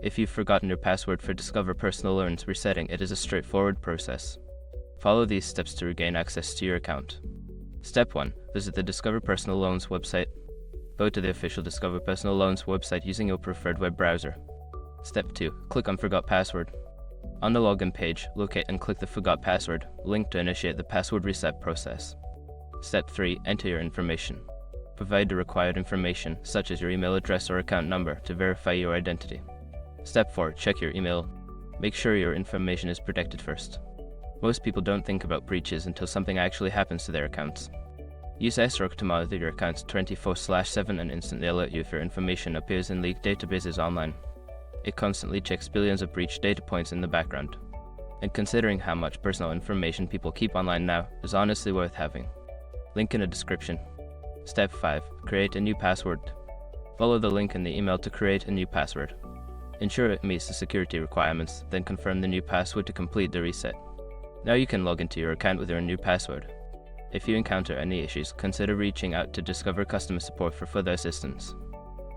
If you've forgotten your password for Discover Personal Loans, resetting it is a straightforward process. Follow these steps to regain access to your account. Step 1. Visit the Discover Personal Loans website. Go to the official Discover Personal Loans website using your preferred web browser. Step 2. Click on Forgot Password. On the login page, locate and click the Forgot Password link to initiate the password reset process. Step 3. Enter your information. Provide the required information, such as your email address or account number, to verify your identity. Step 4. Check your email. Make sure your information is protected first. Most people don't think about breaches until something actually happens to their accounts. Use SROC to monitor your accounts 24/7 and instantly alert you if your information appears in leaked databases online. It constantly checks billions of breached data points in the background. And considering how much personal information people keep online now, is honestly worth having. Link in the description. Step 5. Create a new password. Follow the link in the email to create a new password. Ensure it meets the security requirements, then confirm the new password to complete the reset. Now you can log into your account with your new password. If you encounter any issues, consider reaching out to Discover customer support for further assistance.